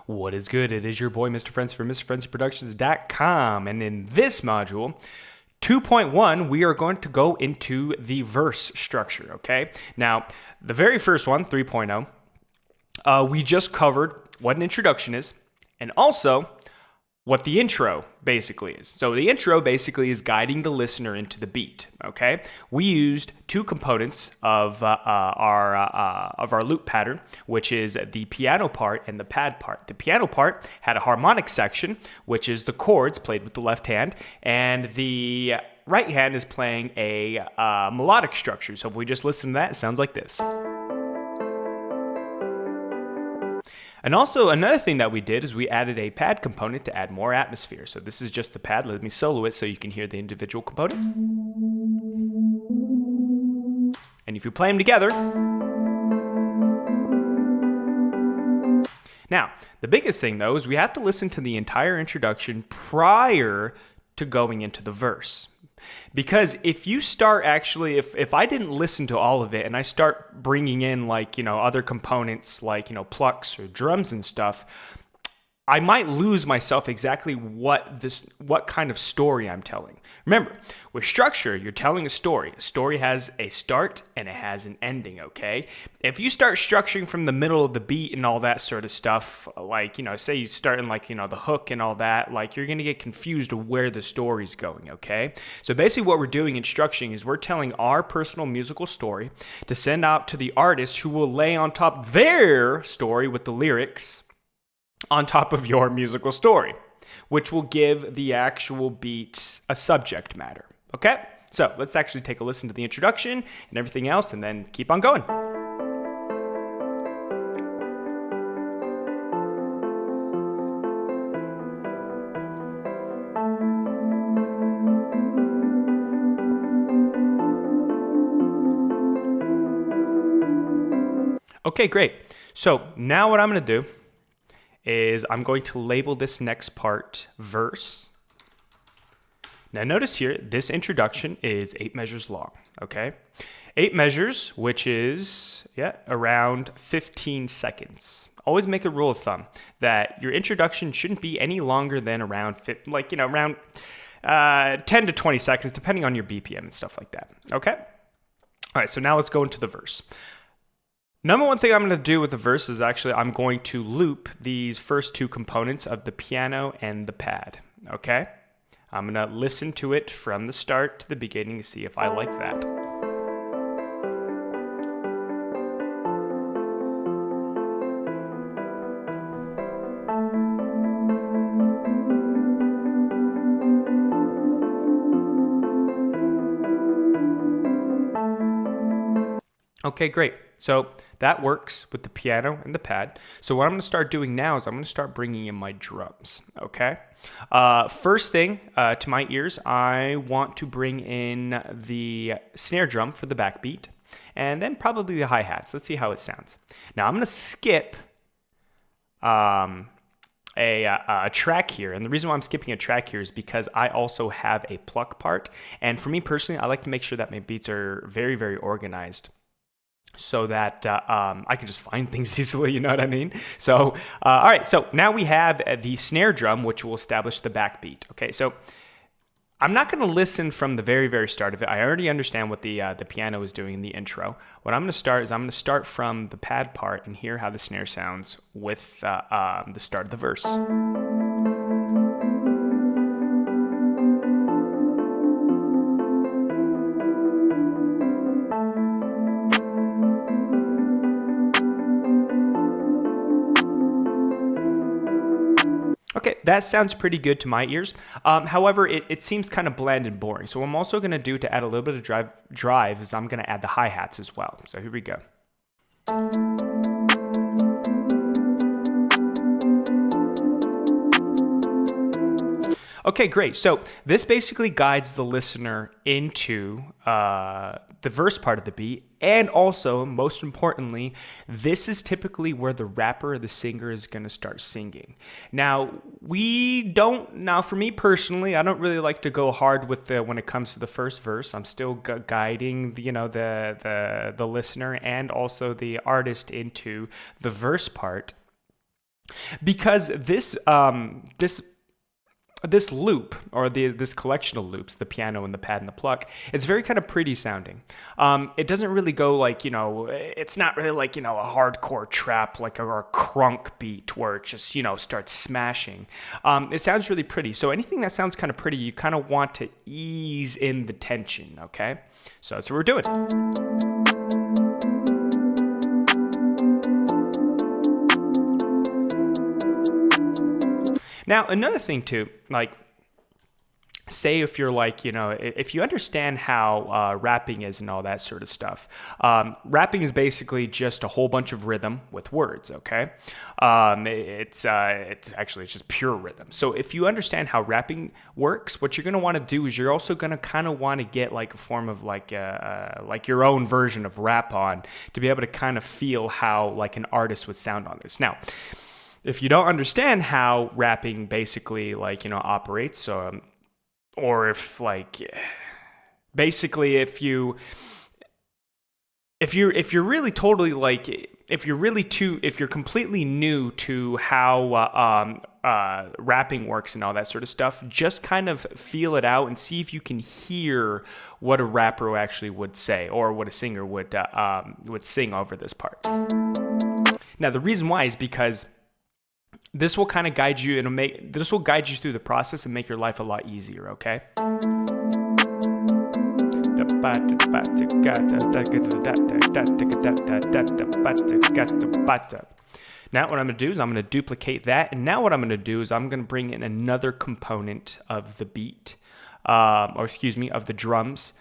What is good? It is your boy, Mr. Frenzy from MrFrenzyProductions.com. And in this module, 2.1, we are going to go into the verse structure, okay? Now, the very first one, 3.0, we just covered what an introduction is and also what the intro basically is. So the intro basically is guiding the listener into the beat, okay? We used two components of our loop pattern, which is the piano part and the pad part. The piano part had a harmonic section, which is the chords played with the left hand, and the right hand is playing a melodic structure. So if we just listen to that, it sounds like this. And also another thing that we did is we added a pad component to add more atmosphere. So this is just the pad. Let me solo it so you can hear the individual component. And if you play them together. Now, the biggest thing though is we have to listen to the entire introduction prior to going into the verse. Because if you start actually, if I didn't listen to all of it and I start bringing in other components like, plucks or drums and stuff, I might lose myself exactly what kind of story I'm telling. Remember, with structure, you're telling a story. A story has a start and it has an ending, okay? If you start structuring from the middle of the beat and all that sort of stuff, say you start in the hook and all that, you're going to get confused of where the story's going, okay? So basically what we're doing in structuring is we're telling our personal musical story to send out to the artist who will lay on top their story with the lyrics on top of your musical story, which will give the actual beat a subject matter. Okay? So let's actually take a listen to the introduction and everything else and then keep on going. Okay, great. So now what I'm going to do is I'm going to label this next part verse. Now notice here, this introduction is 8 measures long, okay? 8 measures, which is, around 15 seconds. Always make a rule of thumb that your introduction shouldn't be any longer than around 10 to 20 seconds, depending on your BPM and stuff like that, okay? All right, so now let's go into the verse. Number one thing I'm going to do with the verse is actually I'm going to loop these first two components of the piano and the pad, okay? I'm going to listen to it from the start to the beginning to see if I like that. Okay, great. So that works with the piano and the pad. So what I'm going to start doing now is I'm going to start bringing in my drums, okay? First thing to my ears, I want to bring in the snare drum for the backbeat, and then probably the hi-hats. Let's see how it sounds. Now I'm going to skip a track here, and the reason why I'm skipping a track here is because I also have a pluck part, and for me personally, I like to make sure that my beats are very, very organized, so that I can just find things easily, you know what I mean? So, all right, so now we have the snare drum, which will establish the backbeat. Okay, so I'm not going to listen from the very, very start of it. I already understand what the piano is doing in the intro. What I'm going to start is I'm going to start from the pad part and hear how the snare sounds with the start of the verse. Okay, that sounds pretty good to my ears. However, it seems kind of bland and boring. So what I'm also going to do to add a little bit of drive is I'm going to add the hi-hats as well. So here we go. Okay, great. So this basically guides the listener into the verse part of the beat. And also, most importantly, this is typically where the rapper or the singer is going to start singing. Now, for me personally, I don't really like to go hard with when it comes to the first verse. I'm still guiding the listener and also the artist into the verse part. Because this loop, or this collection of loops, the piano and the pad and the pluck, it's very kind of pretty sounding. It doesn't really go like, it's not really like, a hardcore trap, like or a crunk beat where it just, starts smashing. It sounds really pretty. So anything that sounds kind of pretty, you kind of want to ease in the tension, okay? So that's what we're doing. Now, another thing too, like, say if you're like, if you understand how rapping is and all that sort of stuff, rapping is basically just a whole bunch of rhythm with words, okay? It's just pure rhythm. So if you understand how rapping works, what you're going to want to do is you're also going to kind of want to get like a form of like your own version of rap on to be able to kind of feel how like an artist would sound on this. Now, if you don't understand how rapping basically operates, or if like basically if you're really totally like if you're completely new to how rapping works and all that sort of stuff, just kind of feel it out and see if you can hear what a rapper actually would say or what a singer would sing over this part. Now, the reason why is because this will kind of guide you, this will guide you through the process and make your life a lot easier, okay? Now what I'm going to do is I'm going to duplicate that, and now what I'm going to do is I'm going to bring in another component of the beat, of the drums,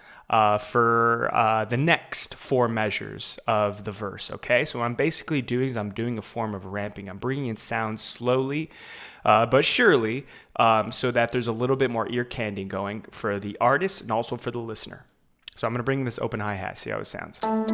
for the next 4 measures of the verse, okay? So what I'm basically doing is I'm doing a form of ramping. I'm bringing in sounds slowly but surely, so that there's a little bit more ear candy going for the artist and also for the listener. So I'm going to bring this open hi-hat, see how it sounds. I'm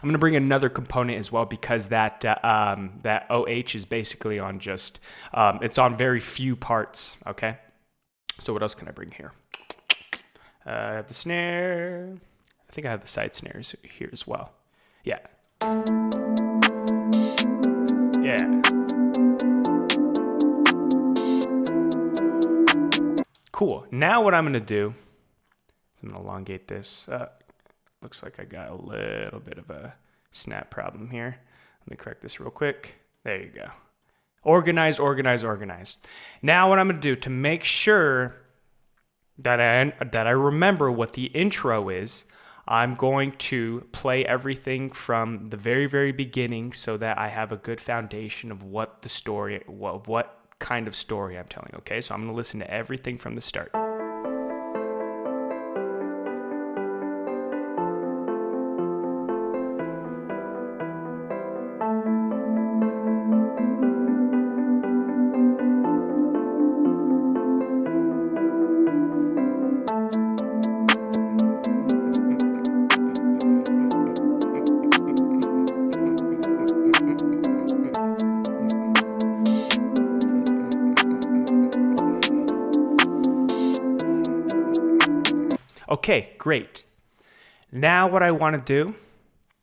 going to bring another component as well because that OH is basically on just, it's on very few parts, okay? So what else can I bring here? I have the snare. I think I have the side snares here as well. Yeah. Yeah. Cool. Now what I'm going to do is I'm going to elongate this. Looks like I got a little bit of a snap problem here. Let me correct this real quick. There you go. Organize. Now what I'm going to do to make sure that I remember what the intro is, I'm going to play everything from the very, very beginning so that I have a good foundation of what kind of story I'm telling, okay? So I'm going to listen to everything from the start. Okay, great. Now what I want to do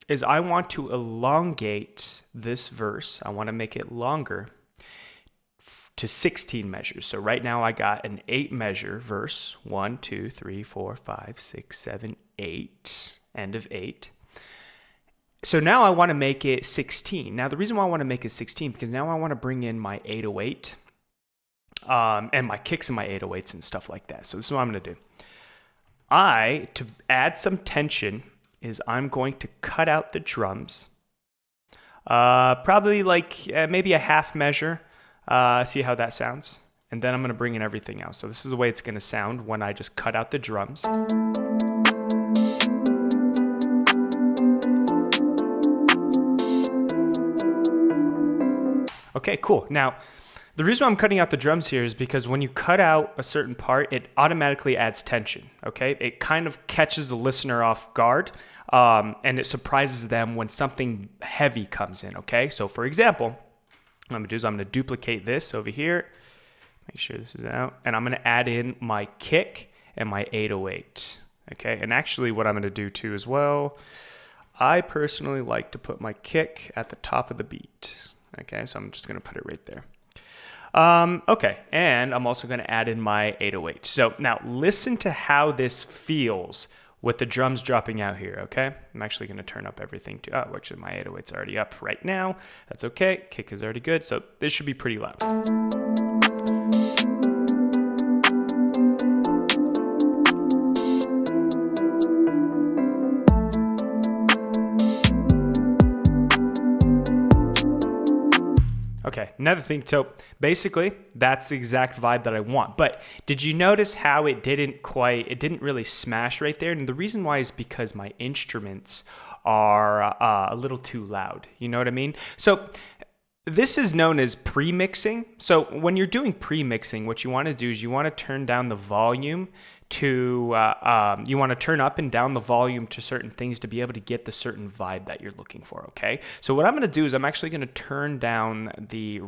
is I want to elongate this verse. I want to make it longer to 16 measures. So right now I got an 8 measure verse. 1, 2, 3, 4, 5, 6, 7, 8. End of 8. So now I want to make it 16. Now the reason why I want to make it 16 because now I want to bring in my 808 and my kicks and my 808s and stuff like that. So this is what I'm going to do. To add some tension, is I'm going to cut out the drums. Probably like maybe a half measure. See how that sounds? And then I'm going to bring in everything else. So this is the way it's going to sound when I just cut out the drums. Okay, cool. Now, the reason why I'm cutting out the drums here is because when you cut out a certain part, it automatically adds tension, okay? It kind of catches the listener off guard, and it surprises them when something heavy comes in, okay? So for example, What I'm gonna do is I'm gonna duplicate this over here, make sure this is out, and I'm gonna add in my kick and my 808. Okay, and actually what I'm gonna do too as well, I personally like to put my kick at the top of the beat. Okay, so I'm just gonna put it right there. Okay, and I'm also gonna add in my 808. So now listen to how this feels with the drums dropping out here, okay? I'm actually gonna turn up everything to, oh, actually my 808's already up right now. That's okay, kick is already good, so this should be pretty loud. Okay, another thing, so basically that's the exact vibe that I want, but did you notice how it didn't really smash right there? And the reason why is because my instruments are a little too loud, you know what I mean? So this is known as pre-mixing. So when you're doing pre-mixing, what you want to do is you want to turn down the volume to, you want to turn up and down the volume to certain things to be able to get the certain vibe that you're looking for, okay? So what I'm going to do is I'm actually going to turn down the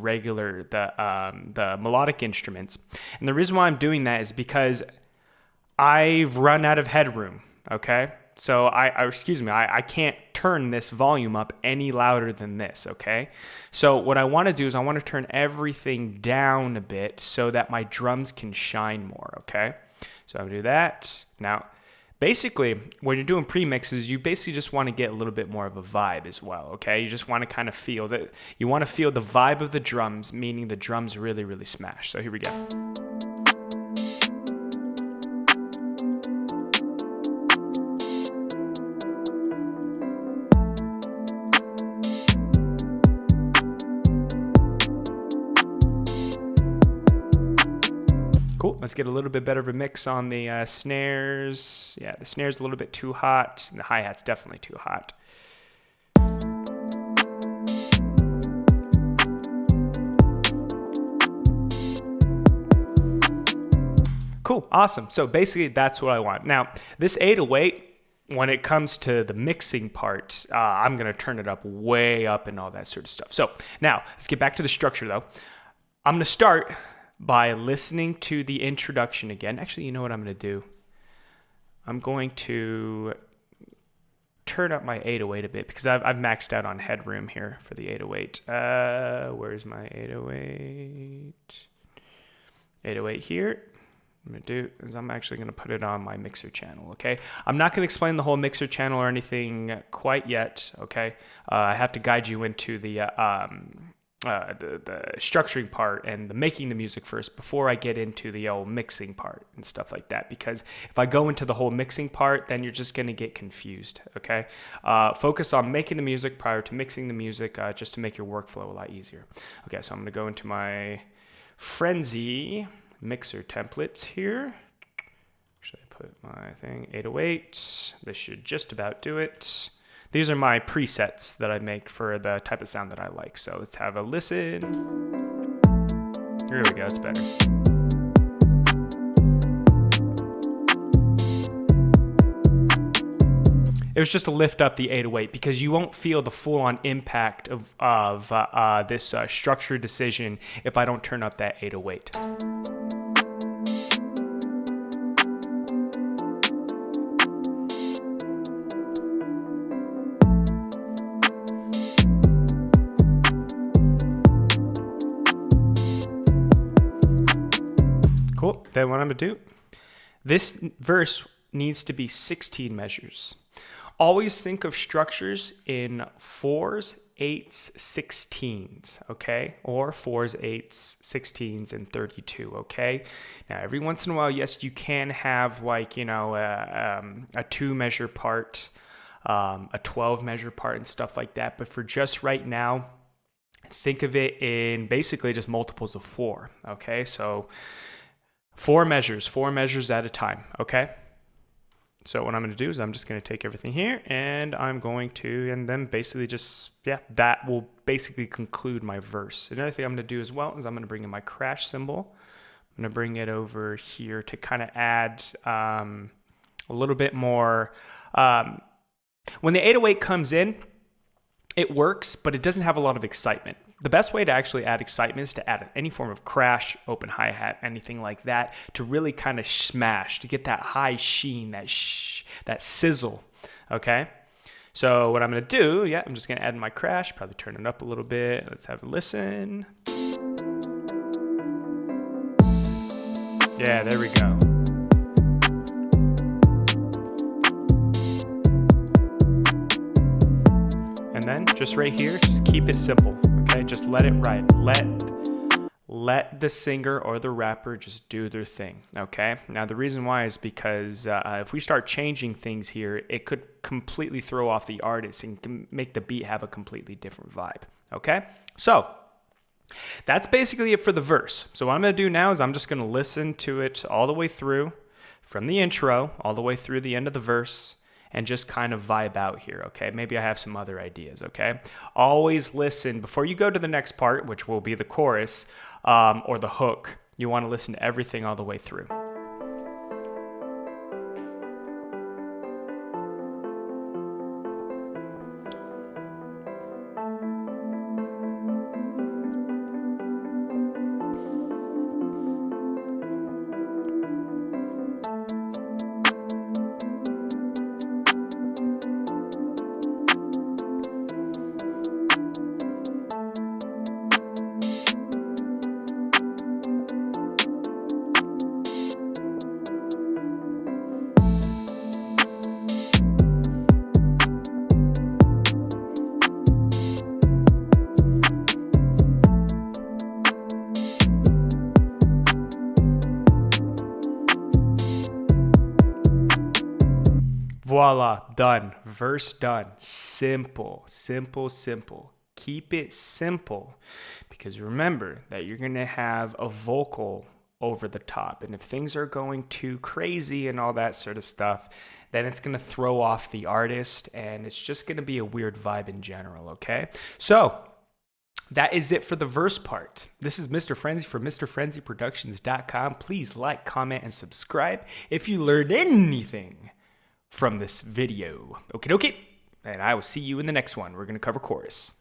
melodic instruments. And the reason why I'm doing that is because I've run out of headroom, okay? So I can't turn this volume up any louder than this, okay? So what I want to do is I want to turn everything down a bit so that my drums can shine more, okay? So I'm going to do that. Now, basically, when you're doing pre-mixes, you basically just want to get a little bit more of a vibe as well, okay? You just want to kind of feel that, you want to feel the vibe of the drums, meaning the drums really, really smash. So here we go. Cool, let's get a little bit better of a mix on the snares. Yeah, the snare's a little bit too hot, and the hi-hat's definitely too hot. Cool, awesome. So basically that's what I want. Now, this 808, when it comes to the mixing part, I'm gonna turn it up way up and all that sort of stuff. So now, let's get back to the structure though. I'm gonna start by listening to the introduction again. Actually, you know what I'm going to do? I'm going to turn up my 808 a bit because I've maxed out on headroom here for the 808. Where's my 808? 808 here. I'm going to do is I'm actually going to put it on my mixer channel, okay? I'm not going to explain the whole mixer channel or anything quite yet, okay? I have to guide you into the structuring part and the making the music first before I get into the old mixing part and stuff like that, because if I go into the whole mixing part, then you're just going to get confused, okay? Focus on making the music prior to mixing the music, just to make your workflow a lot easier. Okay, so I'm going to go into my Frenzy mixer templates here. Should I put my thing 808? This should just about do it. These are my presets that I make for the type of sound that I like. So let's have a listen. Here we go, it's better. It was just to lift up the 808 because you won't feel the full-on impact of this structured decision if I don't turn up that 808. Cool. Then what I'm going to do, this verse needs to be 16 measures. Always think of structures in 4s, 8s, 16s, okay? Or 4s, 8s, 16s, and 32, okay? Now, every once in a while, yes, you can have like, you know, a 2-measure part, a 12-measure part and stuff like that. But for just right now, think of it in basically just multiples of 4, okay? So 4 measures at a time, okay? So what I'm going to do is I'm just going to take everything here and I'm going to, and then basically just, yeah, that will basically conclude my verse. Another thing I'm going to do as well is I'm going to bring in my crash cymbal. I'm going to bring it over here to kind of add a little bit more. When the 808 comes in, it works, but it doesn't have a lot of excitement. The best way to actually add excitement is to add any form of crash, open hi-hat, anything like that, to really kind of smash, to get that high sheen, that sizzle, okay? So what I'm going to do, I'm just going to add my crash, probably turn it up a little bit. Let's have a listen. Yeah, there we go. And then just right here, just keep it simple, okay? Just let it ride. Let the singer or the rapper just do their thing, okay? Now, the reason why is because if we start changing things here, it could completely throw off the artist and make the beat have a completely different vibe, okay? So that's basically it for the verse. So what I'm going to do now is I'm just going to listen to it all the way through, from the intro all the way through the end of the verse, and just kind of vibe out here, okay? Maybe I have some other ideas, okay? Always listen before you go to the next part, which will be the chorus or the hook. You want to listen to everything all the way through. Voila, done. Verse done. Simple, simple, simple. Keep it simple, because remember that you're going to have a vocal over the top. And if things are going too crazy and all that sort of stuff, then it's going to throw off the artist and it's just going to be a weird vibe in general, okay? So that is it for the verse part. This is Mr. Frenzy for MrFrenzyProductions.com. Please like, comment, and subscribe if you learned anything from this video. Okie dokie. And I will see you in the next one. We're going to cover chorus.